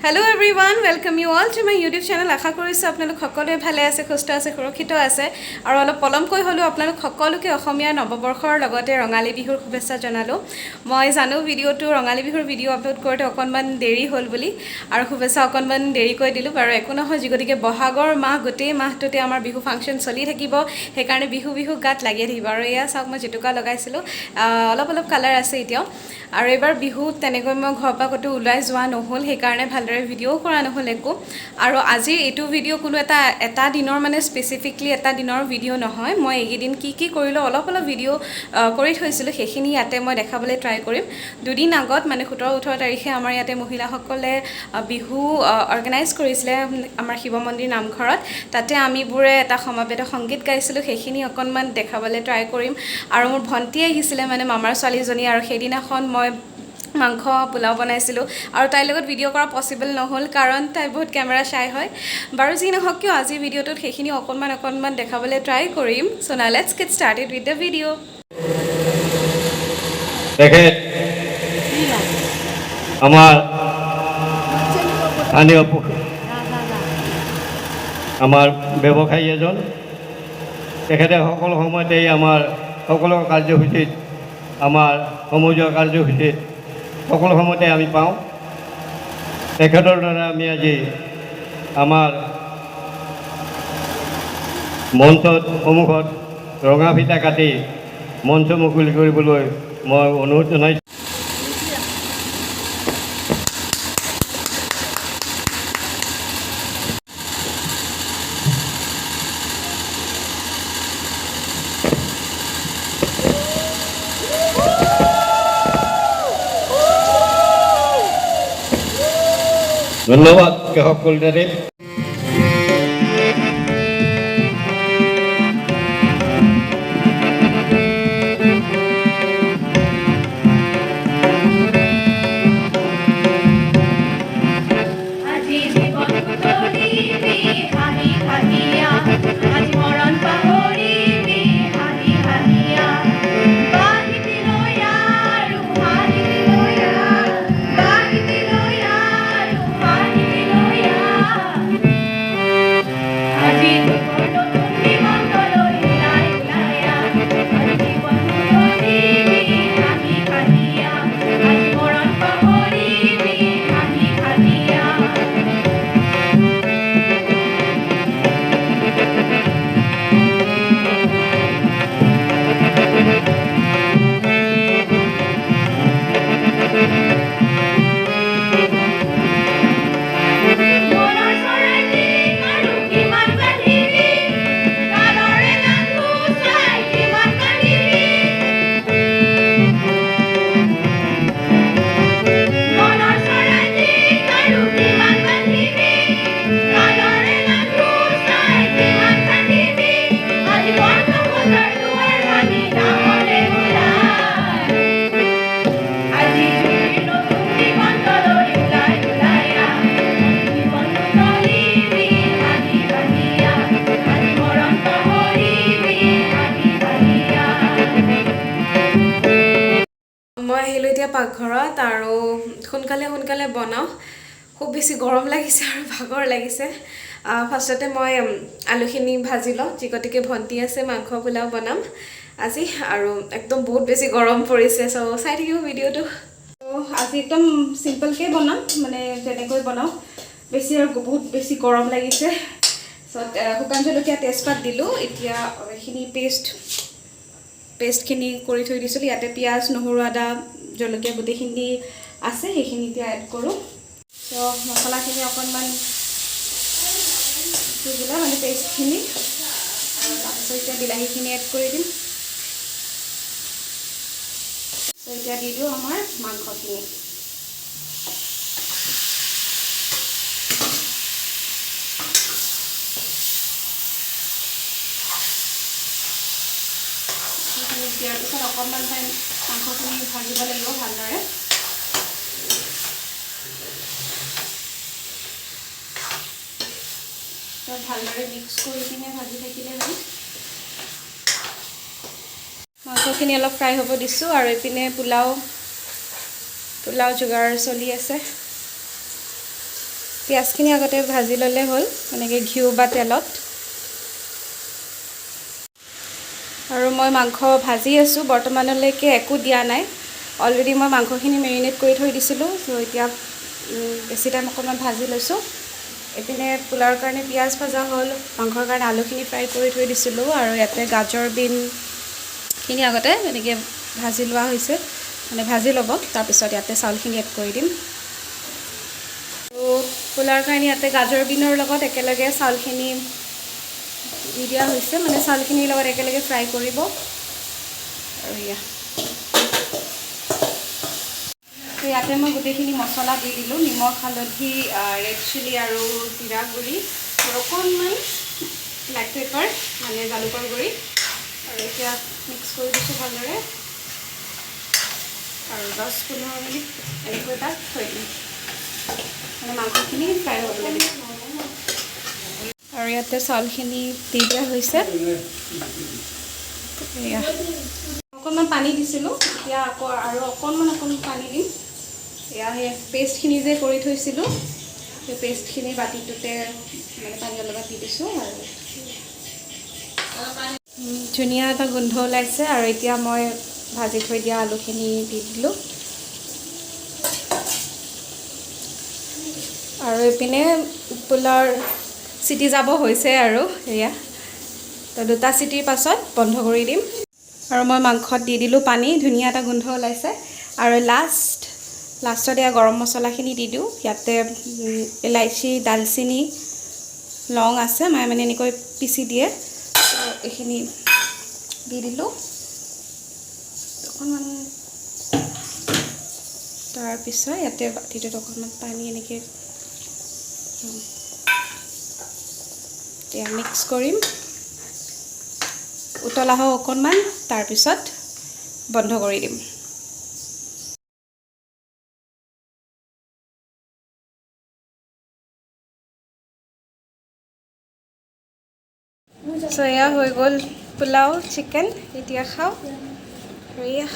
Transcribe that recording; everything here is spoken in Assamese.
Hello everyone, welcome you all to my YouTube channel. আশা কৰিছো আপোনালোক সকলোৱে ভালে আছে, সুস্থ আছে, সুৰক্ষিত আছে আৰু অলপ পলমকৈ হলো আপোনালোক সকলোকে অসমীয়া নৱবৰ্ষৰ লগতে ৰঙালী বিহুৰ শুভেচ্ছা জনালো। মই জানো ভিডিওটো ৰঙালী বিহুৰ ভিডিও আপলোড কৰোতে অকনমান দেৰি হ'ল বুলি আৰু শুভেচ্ছা অকনমান দেৰিকৈ দিলো বাৰু একো নহয় যিগতিকে বহাগৰ মাহ গোটেই মাহটোতে আমাৰ বিহু ফাংচন চলি থাকিব সেইকাৰণে বিহু গাত লাগি থাকিব আৰু এয়া চাওক মই জেতুকা লগাইছিলো অলপ কালাৰ আছে এতিয়াও আৰু এবাৰ বিহু তেনেকৈ মই ঘৰৰ পৰা কতো ওলাই যোৱা নহল সেইকাৰণে ভালদৰে ভিডিও কৰা নহল একো আৰু আজি এইটো ভিডিও কোনো এটা দিনৰ মানে স্পেসিফিকলি এটা দিনৰ ভিডিও নহয় মই এইদিন কি কৰিলো অলপ ভিডিও কৰি থৈছিলো সেইখিনি ইয়াতে মই দেখাবলৈ ট্ৰাই কৰিম দুদিন আগত মানে 17-18 তাৰিখে আমাৰ ইয়াতে মহিলাসকলে বিহু অৰ্গানাইজ কৰিছিলে আমাৰ শিৱ মন্দিৰ নামঘৰত তাতে আমিবোৰে এটা সমাবেত সংগীত গাইছিলো সেইখিনি অকনমান দেখাবলৈ ট্ৰাই কৰিম আৰু মোৰ ভন্টি আহিছিলে মানে মামাৰ ছোৱালীজনী আৰু সেইদিনাখন মই মাংস পোলাও বনাইছিলো আৰু তাইৰ লগত ভিডিও কৰা পসিবল নহল কাৰণ তাই বহুত ক্যামেৰা শাই হয় বাৰু যি নহওক কিয় আজি ভিডিওটোত সেইখিনি অকনমান দেখাবলৈ ট্ৰাই কৰিম so now let's get started with the video দেখে আমাৰ স্থানীয় আমাৰ ব্যৱসায়ী এজন তেখেতে সকলো সময়তেই আমাৰ সকলো কাৰ্যসূচীত আমাৰ সমজুৱা কাৰ্যসূচীত সকলো সময়তে আমি পাওঁ তেখেতৰ দ্বাৰা আমি আজি আমাৰ মঞ্চত সন্মুখত ৰঙা ফিটা কাটি মঞ্চ মুকলি কৰিবলৈ মই অনুৰোধ জনাইছোঁ ধন্যবাদ সকলৰে মই আহিলো এতিয়া পাকঘৰত আৰু সোনকালে বনাও খুব বেছি গৰম লাগিছে আৰু ভাগৰ লাগিছে ফাৰ্ষ্টতে মই আলুখিনি ভাজি লওঁ যিগতিকে ভন্টি আছে মাংস পোলাও বনাম আজি আৰু একদম বহুত বেছি গৰম পৰিছে সো চাই থাকিব ভিডিওটো আজি একদম সিম্পলকৈ বনাম মানে যেনেকৈ বনাও বেছি আৰু বহুত বেছি গৰম লাগিছে সো শুকান জলকীয়া তেজপাত দিলোঁ এতিয়া এইখিনি পেষ্টখিনি কৰি থৈ দিছিলোঁ ইয়াতে পিঁয়াজ নহৰু আদা জলকীয়া গোটেইখিনি আছে সেইখিনি এতিয়া এড কৰোঁ তো মছলাখিনি অকণমান দিলে মানে পেষ্টখিনি আৰু তাৰপিছত এতিয়া বিলাহীখিনি এড কৰি দিম তো এতিয়া দি দিওঁ আমাৰ মাংসখিনি দিয়াৰ পিছত অকণমান টাইম মাংসখিনি ভাজিব লাগিব ভালদৰে তো ভালদৰে মিক্স কৰি পিনে ভাজি থাকিলে হ'ল মাংসখিনি অলপ ফ্ৰাই হ'ব দিছোঁ আৰু এপিনে পোলাও যোগাৰ চলি আছে পিঁয়াজখিনি আগতে ভাজি ল'লে হ'ল এনেকৈ ঘিউ বা তেলত। আৰু মই মাংস ভাজি আছোঁ, বৰ্তমানলৈকে একো দিয়া নাই। অলৰেডি মই মাংসখিনি মেৰিনেট কৰি থৈ দিছিলোঁ, চ' এতিয়া বেছি টাইম অকণমান ভাজি লৈছোঁ। এইপিনে পোলাওৰ কাৰণে পিঁয়াজ ভজা হ'ল, মাংসৰ কাৰণে আলুখিনি ফ্ৰাই কৰি থৈ দিছিলোঁ, আৰু ইয়াতে গাজৰ বিনখিনি আগতে এনেকৈ ভাজি লোৱা হৈছে, মানে ভাজি ল'ব, তাৰপিছত ইয়াতে চাউলখিনি এড কৰি দিম। আৰু পোলাওৰ কাৰণে ইয়াতে গাজৰ বিনৰ লগত একেলগে চাউলখিনি দি দিয়া হৈছে, মানে চাউলখিনিৰ লগত একেলগে ফ্ৰাই কৰিব। আৰু ইয়াতে মই গোটেইখিনি মছলা দি দিলোঁ, নিমখ, হালধি, ৰেড চিলি আৰু জিৰা গুড়ি, আৰু অকণমান ব্লেক পেপাৰ মানে জালুকৰ গুড়ি, আৰু এতিয়া মিক্স কৰি দিছোঁ ভালদৰে, আৰু 10-15 মিনিট এনেকৈ তাত থৈ দিম, মানে মাংসখিনি ফ্ৰাই হ'বলৈ দিম। আৰু ইয়াতে চাউলখিনি দি দিয়া হৈছে। অকণমান পানী দিছিলোঁ, এতিয়া আকৌ আৰু অকণমান পানী দিম। এয়া সেই পেষ্টখিনি যে কৰি থৈছিলোঁ, সেই পেষ্টখিনি বাতিটোতে মানে পানীৰ লগত দি দিছোঁ, আৰু ধুনীয়া এটা গোন্ধ ওলাইছে। আৰু এতিয়া মই ভাজি থৈ দিয়া আলুখিনি দি দিলোঁ, আৰু এইপিনে পোলাওৰ চিটি যাব হৈছে, আৰু এয়া তো 2টা চিটিৰ পাছত বন্ধ কৰি দিম। আৰু মই মাংসত দি দিলোঁ পানী, ধুনীয়া এটা গোন্ধ ওলাইছে। আৰু লাষ্টত এয়া গৰম মছলাখিনি দি দিওঁ। ইয়াতে ইলাইচি, ডালচিনি, লং আছে, মায়ে মানে এনেকৈ পিচি দিয়ে, এইখিনি দি দিলোঁ অকণমান। তাৰপিছত ইয়াতে বাতিটোত অকণমান পানী এনেকৈ এতিয়া মিক্স কৰিম, উতলা হওক অকণমান, তাৰপিছত বন্ধ কৰি দিম। চ' এয়া হৈ গ'ল পোলাও চিকেন, এতিয়া খাওঁ। আৰু এয়া